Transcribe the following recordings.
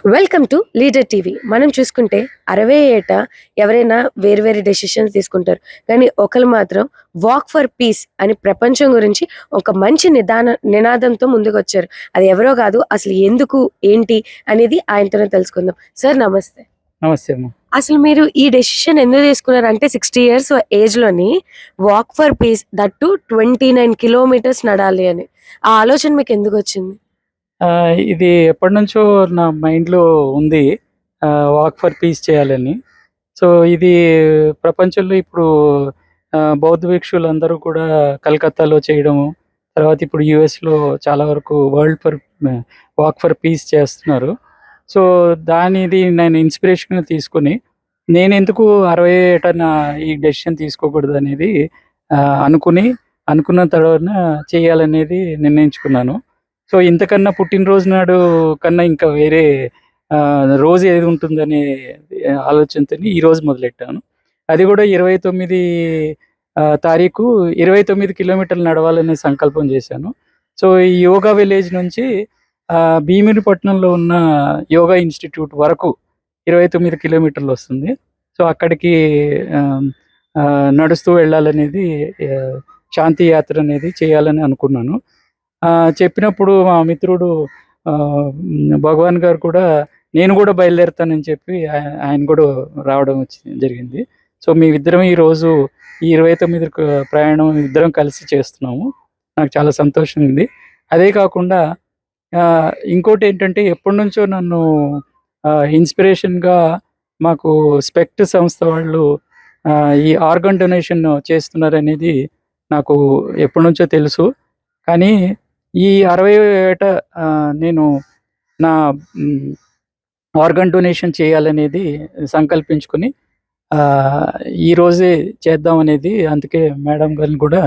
Welcome to leader TV. మనం చూసుకుంటే 60 ఏట ఎవరైనా వేరు డెసిషన్స్ తీసుకుంటారు. కానీ ఒకరు మాత్రం వాక్ ఫర్ పీస్ అని ప్రపంచం గురించి ఒక మంచి నినాదంతో ముందుకొచ్చారు. అది ఎవరో కాదు, అసలు ఎందుకు, ఏంటి అనేది ఆయనతోనే తెలుసుకుందాం. సార్ నమస్తే. నమస్తే అమ్మ. అసలు మీరు ఈ డెసిషన్ ఎందుకు తీసుకున్నారు? అంటే 60 ఇయర్స్ ఏజ్‌లోని walk for peace that to 29 kilometres నడాలి అని. ఆ ఆలోచన మీకు ఎందుకొచ్చింది? ఇది ఎప్పటినుంచో నా మైండ్‌లో ఉంది. వాక్ ఫర్ పీస్ చేయాలని. సో, ఇది ప్రపంచంలో ఇప్పుడు బౌద్ధ భిక్షులందరూ కూడా కలకత్తాలో చేయడము, తర్వాత ఇప్పుడు యూఎస్‌లో చాలా వరకు వాక్ ఫర్ పీస్ చేస్తున్నారు. సో, దానిది నేను ఇన్‌స్పిరేషన్‌గా తీసుకొని, నేనెందుకు 60 ఏటన ఈ డెసిషన్ తీసుకోకూడదనేది అనుకున్న తర్వాత చేయాలనేది నిర్ణయించుకున్నాను. సో, ఇంతకన్నా పుట్టినరోజు నాడు కన్నా ఇంకా వేరే రోజు ఏది ఉంటుందనే ఆలోచనతోని ఈరోజు మొదలెట్టాను. అది కూడా 29 తారీఖు 29 కిలోమీటర్లు నడవాలనే సంకల్పం చేశాను. సో, ఈ యోగా విలేజ్ నుంచి భీమినిపట్నంలో ఉన్న యోగా ఇన్‌స్టిట్యూట్ వరకు 29 కిలోమీటర్లొస్తుంది. సో, అక్కడికి ఆహ్, నడుస్తూ వెళ్ళాలనేది, శాంతి యాత్ర అనేది చేయాలని అనుకున్నాను. చెప్పినప్పుడు మా మిత్రుడు భగవాన్ గారు కూడా నేను కూడా బయలుదేరుతానని చెప్పి ఆయన కూడా రావడం జరిగింది. సో, మేమిద్దరం ఈరోజు ఈ 29 ప్రయాణం ఇద్దరం కలిసి చేస్తున్నాము. నాకు చాలా సంతోషంగా ఉంది. అదే కాకుండా ఇంకోటేంటంటే ఎప్పటినుంచో నన్ను ఇన్‌స్పిరేషన్‌గా మాకు స్పెక్ట్ సంస్థ వాళ్ళు ఈ ఆర్గాన్ డొనేషన్ చేస్తున్నారనేది నాకు ఎప్పటినుంచో తెలుసు. కానీ ఈ 60 ఏట నేను నా ఆర్గాన్ డొనేషన్ చేయాలనేది సంకల్పించుకొని ఈరోజే చేద్దామనేది, అందుకే మేడం గారిని కూడా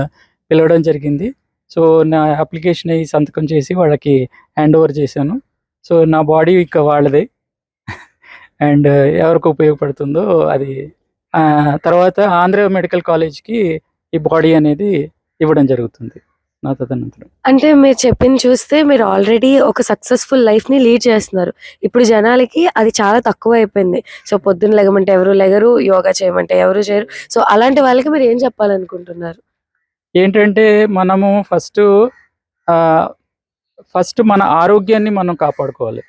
పిలవడం జరిగింది. సో, నా అప్లికేషన్ అయ్యి సంతకం చేసి వాళ్ళకి హ్యాండ్ ఓవర్ చేశాను. సో, నా బాడీ ఇక వాళ్ళదే. అండ్ ఎవరికి ఉపయోగపడుతుందో అది తర్వాత ఆంధ్ర మెడికల్ కాలేజ్‌కి ఈ బాడీ అనేది ఇవ్వడం జరుగుతుంది నా తదనంతరం. అంటే మీరు చెప్పింది చూస్తే మీరు ఆల్రెడీ ఒక సక్సెస్‌ఫుల్ లైఫ్‌ని లీడ్ చేస్తున్నారు. ఇప్పుడు జనాలకి అది చాలా తక్కువైపోయింది. సో, పొద్దున్న లెగమంటే ఎవరు లెగరు, యోగా చేయమంటే ఎవరు చేయరు. సో, అలాంటి వాళ్ళకి మీరు ఏం చెప్పాలనుకుంటున్నారు? ఏంటంటే మనము ఆహ్, ఫస్ట్ మన ఆరోగ్యాన్ని మనం కాపాడుకోవాలి.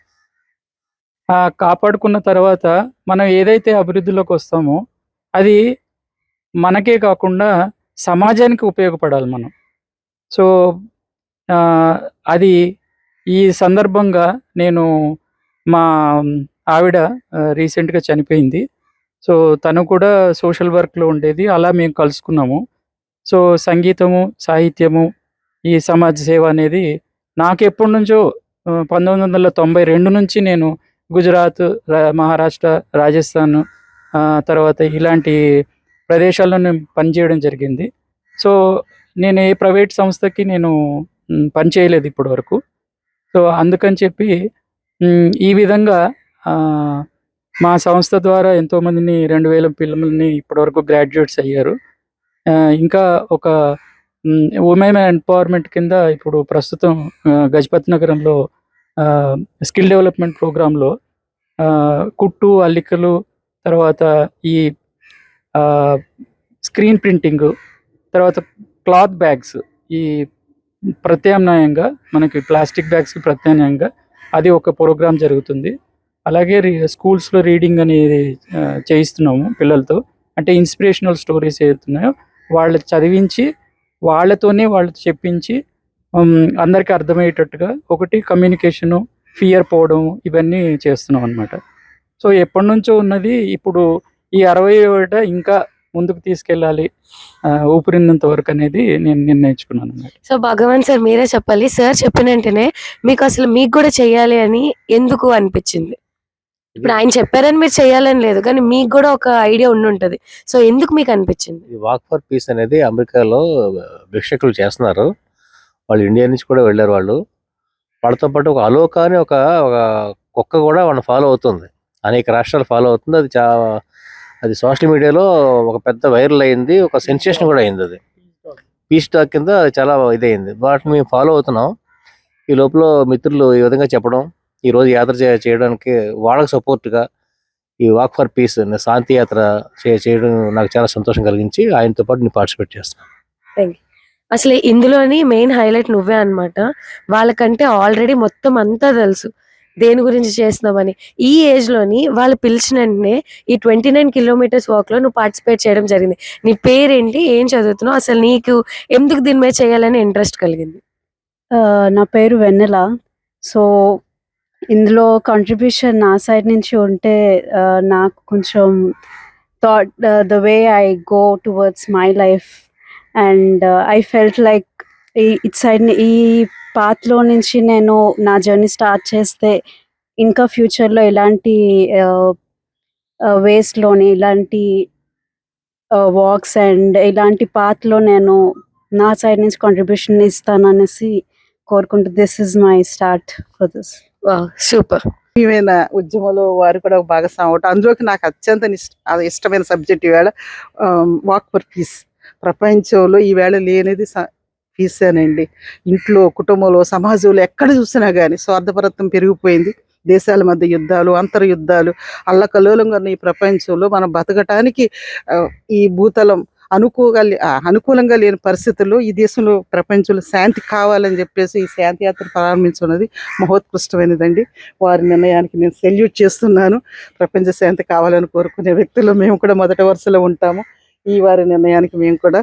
కాపాడుకున్న తర్వాత మనం ఏదైతే అభివృద్ధిలోకొస్తామో అది మనకే కాకుండా సమాజానికి ఉపయోగపడాలి మనం. సో, ఆహ్, అది ఈ సందర్భంగా నేను మా ఆవిడ రీసెంట్‌గా చనిపోయింది. సో, తను కూడా సోషల్ వర్క్‌లో ఉండేది. అలా మేము కలుసుకున్నాము. సో, సంగీతము, సాహిత్యము, ఈ సమాజ సేవ అనేది నాకెప్పటినుంచో 1992 నుంచి నేను గుజరాత్, మహారాష్ట్ర, రాజస్థాన్, తర్వాత ఇలాంటి ప్రదేశాల్లో నేను పనిచేయడం జరిగింది. సో, నేను ఏ ప్రైవేట్ సంస్థకి పని చేయలేదు ఇప్పటి వరకు. సో, అందుకని చెప్పి ఈ విధంగా ఆహ్, మా సంస్థ ద్వారా ఎంతోమందిని 2000 పిల్లల్ని ఇప్పటివరకు గ్రాడ్యుయేట్స్ అయ్యారు. ఇంకా ఒక ఉమెన్ ఎంపవర్‌మెంట్ కింద ఇప్పుడు ప్రస్తుతం గజపతి నగరంలో స్కిల్ డెవలప్‌మెంట్ ప్రోగ్రామ్‌లో కుట్టు, అల్లికలు, తర్వాత ఈ ఆహ్, స్క్రీన్ ప్రింటింగు, తర్వాత క్లాత్ బ్యాగ్స్, ఈ ప్రత్యామ్నాయంగా మనకి ప్లాస్టిక్ బ్యాగ్స్‌కి ప్రత్యామ్నాయంగా అది ఒక ప్రోగ్రామ్ జరుగుతుంది. అలాగే స్కూల్స్‌లో రీడింగ్ అనేది చేయిస్తున్నాము పిల్లలతో. అంటే ఇన్‌స్పిరేషనల్ స్టోరీస్ ఏదైతున్నాయో వాళ్ళకి చదివించి, వాళ్ళతో చెప్పించి అందరికి అర్థమయ్యేటట్టుగా ఒకటి కమ్యూనికేషను, ఫియర్ పోవడం ఇవన్నీ చేస్తున్నామనమాట. సో, ఎప్పటినుంచో ఉన్నది ఇప్పుడు ఈ 60 ఏట ఇంకా ముందుకు తీసుకెళ్ళాలి ఊపిరిన్నంత వరకనేది నేను నిర్ణయించుకున్నాననమాట. సో, భగవాన్ సార్ మీరే చెప్పాలి. సార్ చెప్పిన వెంటనే మీకు కూడా చెయ్యాలి అని ఎందుకు అనిపిచ్చింది? ఇప్పుడు ఆయన చెప్పారని మీరు చేయాలని లేదు. కానీ మీకు గూడా ఒక ఐడియా ఉండుంటది. సో, ఎందుకు మీకనిపిచ్చింది? ఈ వాక్ ఫర్ పీస్ అనేది అమెరికాలో భిక్షకులు చేస్తున్నారు. వాళ్ళు ఇండియా నుంచి కూడా వెళ్లారు వాళ్ళు. వాళ్ళతో పాటు ఒక అలోక అని ఒక కుక్క కూడా వాళ్ళని ఫాలో అవుతుంది. అనేక రాష్ట్రాలు ఫాలో అవుతుంది. అది సోషల్ మీడియాలో ఒక పెద్ద వైరల్ అయింది. ఒక సెన్సేషన్ కూడా అయింది అది. పీస్ టాక్ కింద చాలా ఇదయింది. వాటిని మేము ఫాలో అవుతున్నాం. ఈ లోపల మిత్రులు ఈ విధంగా చెప్పడం, ఈరోజు యాత్ర చేయడానికి వాళ్ళకి సపోర్ట్గా ఈ వాక్ ఫర్ పీస్ శాంతి యాత్ర చేయడం నాకు చాలా సంతోషం కలిగించి ఆయనతో పాటు నేను పార్టిసిపేట్ చేస్తాను. అసలు ఇందులోని మెయిన్ హైలైట్ నువ్వే అన్నమాట. వాళ్ళకంటే ఆల్రెడీ మొత్తం అంతా తెలుసు దేని గురించి చేస్తున్నామని. ఈ ఏజ్ లోని వాళ్ళు పిలిచిన వెంటనే ఈ 29 కిలోమీటర్స్ వాక్ లో నువ్వు పార్టిసిపేట్ చేయడం జరిగింది. నీ పేరేంటి, ఏం చదువుతున్నావు, అసలు నీకు ఎందుకు దీని మీద చేయాలని ఇంట్రెస్ట్ కలిగింది? నా పేరు వెన్నెల. సో ఇందులో కంట్రిబ్యూషన్ నా సైడ్ నుంచి ఉంటే నాకు కొంచెం thought the way I go towards my life and I felt like it side ఈ పాత్లో నుంచి నేను నా జర్నీ స్టార్ట్ చేస్తే ఇంకా ఫ్యూచర్లో ఇలాంటి వేస్లోని ఇలాంటి వాక్స్ అండ్ ఇలాంటి పాత్లో నేను నా సైడ్ నుంచి కాంట్రిబ్యూషన్ ఇస్తాననేసి కోరుకుంటూ this is my start for this. Super. ఈమెన ఉద్యమంలో వారు కూడా ఒక భాగస్వామి అవటం, అందులోకి నాకు అత్యంత ఇష్టమైన సబ్జెక్ట్ ఈవేళ వాక్ ఫర్ పీస్. ప్రపంచంలో ఈవేళ లేనిది పీసేనండి. ఇంట్లో, కుటుంబంలో, సమాజంలో ఎక్కడ చూసినా కానీ స్వార్థపరత్వం పెరిగిపోయింది. దేశాల మధ్య యుద్ధాలు, అంతర్యుద్ధాలు అల్లకల్లోలంగా ఉన్న ఈ ప్రపంచంలో మనం బతకటానికి ఈ భూతలం అనుకూలంగా లేని పరిస్థితుల్లో ఈ దేశంలో, ప్రపంచంలో శాంతి కావాలని చెప్పేసి ఈ శాంతి యాత్ర ప్రారంభించున్నది మహోత్కృష్టమైనదండి. వారి నిర్ణయానికి నేను సెల్యూట్ చేస్తున్నాను. ప్రపంచ శాంతి కావాలని కోరుకునే వ్యక్తుల్లో మేము కూడా మొదటి వరుసలో ఉంటాము. ఈ వారి నిర్ణయానికి మేము కూడా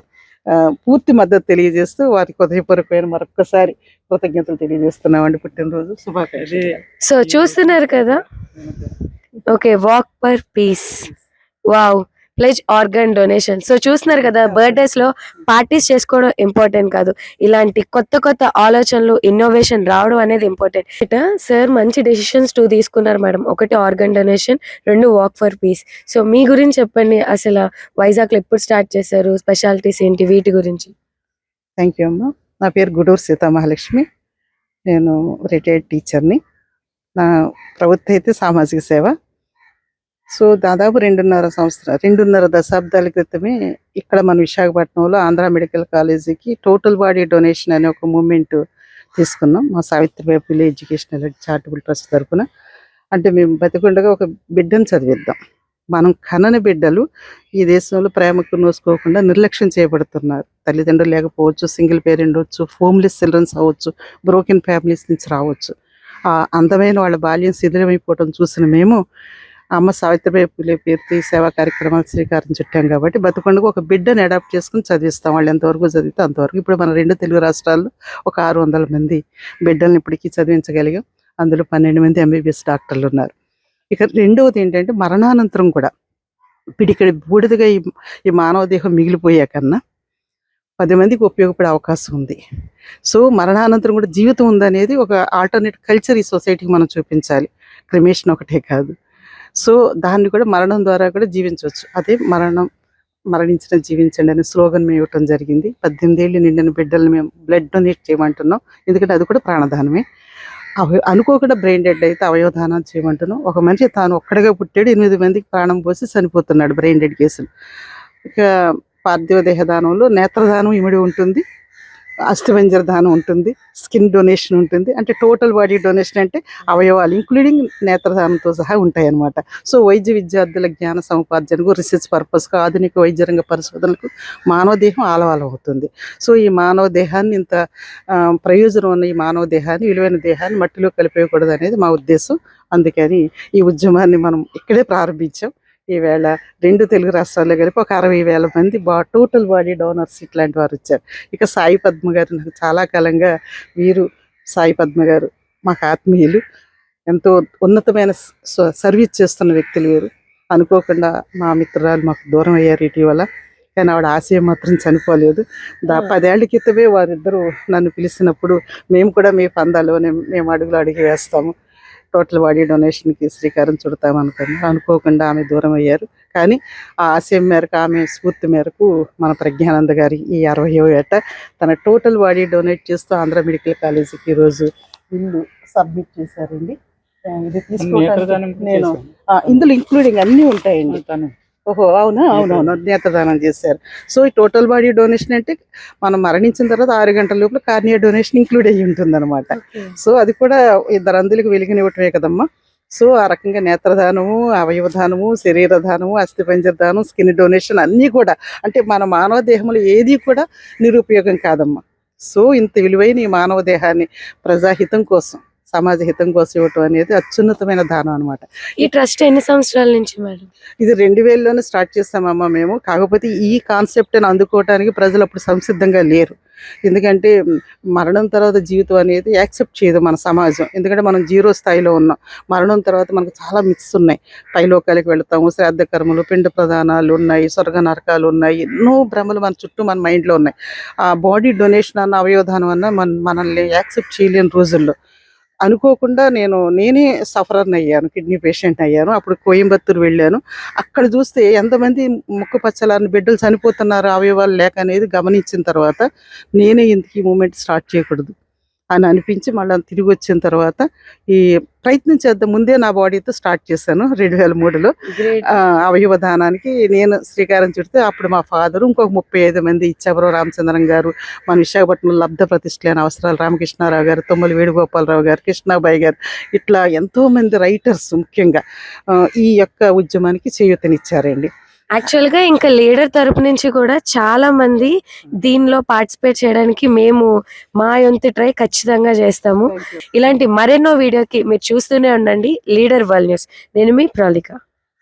పూర్తి మద్దతు తెలియజేస్తూ వారికి హృదయపూర్వకమైన మరొక్కసారి కృతజ్ఞతలు తెలియజేస్తున్నామండి. పుట్టినరోజు శుభాకాంక్షలు. సో చూస్తున్నారు కదా, okay, walk for piece, wow, ప్లెజ్ organ donation. So చూస్తున్నారు కదా, బర్త్డేస్ లో పార్టీస్ చేసుకోవడం ఇంపార్టెంట్ కాదు, ఇలాంటి కొత్త కొత్త ఆలోచనలు, ఇన్నోవేషన్ రావడం అనేది ఇంపార్టెంట్. సార్ మంచి డెసిషన్స్ 2 తీసుకున్నారు మేడం. ఒకటి organ donation, 2 walk for peace. So మీ గురించి చెప్పండి, అసలు వైజాగ్లో ఎప్పుడు స్టార్ట్ చేశారు, స్పెషాలిటీస్ ఏంటి, వీటి గురించి? థ్యాంక్ యూ అమ్మ. నా పేరు గుడూరు సీతామహాలక్ష్మి. నేను రిటైర్డ్ టీచర్ని. నా ప్రవృత్తి అయితే సామాజిక సేవ. సో దాదాపు 2.5 దశాబ్దాల క్రితమే ఇక్కడ మన విశాఖపట్నంలో ఆంధ్ర మెడికల్ కాలేజీకి టోటల్ బాడీ డొనేషన్ అనే ఒక మూమెంట్ తీసుకున్నాం మా Savitribai Phule educational charitable trust తరఫున. అంటే మేము బతికుండగా ఒక బిడ్డను చదివిద్దాం. మనం కనని బిడ్డలు ఈ దేశంలో ప్రేమకు నోసుకోకుండా నిర్లక్ష్యం చేయబడుతున్నారు. తల్లిదండ్రులు లేకపోవచ్చు, సింగిల్ పేరెంట్ అవచ్చు, హోమ్లెస్ చిల్డ్రన్స్ అవ్వచ్చు, బ్రోకెన్ ఫ్యామిలీస్ నుంచి రావచ్చు. ఆ అందమైన వాళ్ళ బాల్యం శిథిలమైపోవడం చూసిన మేము అమ్మ సావిత్రిబాయి పూలే పేరుతో ఈ సేవా కార్యక్రమాలు శ్రీకారం చుట్టాం. కాబట్టి బతుకుండగా ఒక బిడ్డను అడాప్ట్ చేసుకుని చదివిస్తాం. వాళ్ళు ఎంతవరకు చదివితే అంతవరకు. ఇప్పుడు మన 2 తెలుగు రాష్ట్రాల్లో ఒక 600 మంది బిడ్డల్ని ఇప్పటికీ చదివించగలిగాం. అందులో 12 మంది ఎంబీబీఎస్ డాక్టర్లు ఉన్నారు. ఇక రెండవది ఏంటంటే, మరణానంతరం కూడా పిడికడి బూడిదగా ఈ మానవ దేహం మిగిలిపోయే కన్నా 10 మందికి ఉపయోగపడే అవకాశం ఉంది. సో మరణానంతరం కూడా జీవితం ఉందనేది ఒక ఆల్టర్నేట్ కల్చర్ ఈ సొసైటీకి మనం చూపించాలి. క్రిమేషన్ ఒకటే కాదు. సో దాన్ని కూడా మరణం ద్వారా కూడా జీవించవచ్చు. అదే మరణించిన జీవించండి అనే స్లోగన్ మేము ఇవ్వటం జరిగింది. 18 ఏళ్ళు నిండిన బిడ్డల్ని మేము బ్లడ్ డొనేట్ చేయమంటున్నాం. ఎందుకంటే అది కూడా ప్రాణదానమే. అనుకోకుండా బ్రెయిన్ డెడ్ అయితే అవయవదానం చేయమంటున్నాం. ఒక మనిషి తాను ఒక్కడిగా పుట్టాడు, 8 మందికి ప్రాణం పోసి చనిపోతున్నాడు బ్రెయిన్ డెడ్ కేసులు. ఇక పార్థివ దేహదానంలో నేత్రదానం ఇమిడి ఉంటుంది, అస్థిపంజర దానం ఉంటుంది, స్కిన్ డొనేషన్ ఉంటుంది. అంటే టోటల్ బాడీ డొనేషన్ అంటే అవయవాలు ఇంక్లూడింగ్ నేత్రదానంతో సహా ఉంటాయి అన్నమాట. సో వైద్య విద్యార్థుల జ్ఞాన సముపార్జనకు, రీసెర్చ్ పర్పస్కు, ఆధునిక వైద్య రంగ పరిశోధనలకు మానవ దేహం ఆలవాలం అవుతుంది. సో ఈ మానవ దేహాన్ని, ఇంత ప్రయోజనం ఉన్న ఈ మానవ దేహాన్ని, విలువైన దేహాన్ని మట్టిలో కలిపేయకూడదు అనేది మా ఉద్దేశం. అందుకని ఈ ఉద్యమాన్ని మనం ఇక్కడే ప్రారంభించాం. ఈవేళ 2 తెలుగు రాష్ట్రాల్లో కలిపి ఒక 60,000 మంది టోటల్ బాడీ డోనర్స్ ఇట్లాంటి వారు వచ్చారు. ఇక సాయి పద్మ గారు, నాకు చాలా కాలంగా సాయి పద్మ గారు మాకు ఆత్మీయులు. ఎంతో ఉన్నతమైన సర్వీస్ చేస్తున్న వ్యక్తులు వీరు. అనుకోకుండా మా మిత్రురాలు మాకు దూరం అయ్యారు ఇటీవల. కానీ ఆవిడ ఆశయం మాత్రం చనిపోలేదు. 10 ఏళ్ల క్రితమే వారిద్దరూ నన్ను పిలిచినప్పుడు మేము కూడా మీ పందాలోనే మేము అడుగు వేస్తాము, టోటల్ బాడీ డొనేషన్కి శ్రీకారం చుడతాం అనుకోకుండా ఆమె దూరం అయ్యారు. కానీ ఆ ఆశయం మేరకు, ఆమె స్ఫూర్తి మేరకు మన ప్రజ్ఞానంద గారి ఈ 60వ ఏట తన టోటల్ బాడీ డొనేట్ చేస్తూ ఆంధ్ర మెడికల్ కాలేజీకి ఈరోజు బిల్లు సబ్మిట్ చేశారండి. ఇది తీసుకోవడానికి నేను ఇందులో ఇంక్లూడింగ్ అన్నీ ఉంటాయండి. ఓహో అవునా, అవునవును, నేత్రదానం చేశారు. సో ఈ టోటల్ బాడీ డొనేషన్ అంటే మనం మరణించిన తర్వాత 6 గంటల లోపల కార్నియా డొనేషన్ ఇంక్లూడ్ అయ్యి ఉంటుంది అనమాట. సో అది కూడా ఇద్దరు అందులకు వెలిగినివ్వటమే కదమ్మా. సో ఆ రకంగా నేత్రదానము, అవయవ దానము, శరీర దానము, అస్థిపంజర దానం, స్కిన్ డొనేషన్ అన్నీ కూడా, అంటే మన మానవ దేహంలో ఏది కూడా నిరుపయోగం కాదమ్మా. సో ఇంత విలువైన ఈ మానవ దేహాన్ని ప్రజాహితం కోసం, సమాజ హితం కోసం ఇవ్వటం అనేది అత్యున్నతమైన దానం అనమాట. ఈ ట్రస్ట్ ఎన్ని సంవత్సరాల నుంచి మేడం? ఇది 2000లోనే స్టార్ట్ చేస్తామమ్మా మేము. కాకపోతే ఈ కాన్సెప్ట్ని అందుకోవటానికి ప్రజలు అప్పుడు సంసిద్ధంగా లేరు. ఎందుకంటే మరణం తర్వాత జీవితం అనేది యాక్సెప్ట్ చేయదు మన సమాజం. ఎందుకంటే మనం 0 స్థాయిలో ఉన్నాం. మరణం తర్వాత మనకు చాలా మిత్స్ ఉన్నాయి. పైలోకాలకు వెళతాము, శ్రాద్ధ కర్మలు, పిండ ప్రదానాలు ఉన్నాయి, స్వర్గ నరకాలు ఉన్నాయి, ఎన్నో భ్రమలు మన చుట్టూ మన మైండ్లో ఉన్నాయి. ఆ బాడీ డొనేషన్ అన్న, అవయవదానం అన్న మనల్ని యాక్సెప్ట్ చేయలేని రోజుల్లో అనుకోకుండా నేనే సఫరర్ని అయ్యాను, కిడ్నీ పేషెంట్ అయ్యాను. అప్పుడు కోయంబత్తూరు వెళ్ళాను. అక్కడ చూస్తే ఎంతమంది ముక్కు పచ్చలారిన బిడ్డలు చనిపోతున్నారు అవయవాలు లేక అనేది గమనించిన తర్వాత నేనే ఇందుకు ఈ మూమెంట్ స్టార్ట్ చేయకూడదు అని అనిపించి మళ్ళీ తిరిగి వచ్చిన తర్వాత ఈ ప్రయత్నం చేద్దాం ముందే నా బాడీతో స్టార్ట్ చేశాను 2003లో. గ్రేట్. అవయవ దానానికి నేను శ్రీకారం చుడితే అప్పుడు మా ఫాదరు ఇంకొక 35 మంది, ఇచ్చాపురం రామచంద్రం గారు, మన విశాఖపట్నం లబ్ధ ప్రతిష్ఠలైన అవసరాలు రామకృష్ణారావు గారు, తొమ్మల వేణుగోపాలరావు గారు, కృష్ణాబాయి గారు, ఇట్లా ఎంతోమంది రైటర్స్ ముఖ్యంగా ఈ యొక్క ఉద్యమానికి చేయూతనిచ్చారండి. యాక్చువల్ గా ఇంకా లీడర్ తరపు నుంచి కూడా చాలా మంది దీనిలో పార్టిసిపేట్ చేయడానికి మేము మా వంతు ట్రై ఖచ్చితంగా చేస్తాము. ఇలాంటి మరెన్నో వీడియోకి మీరు చూస్తూనే ఉండండి లీడర్ వరల్డ్ న్యూస్. నేను మీ ప్రౌలిక.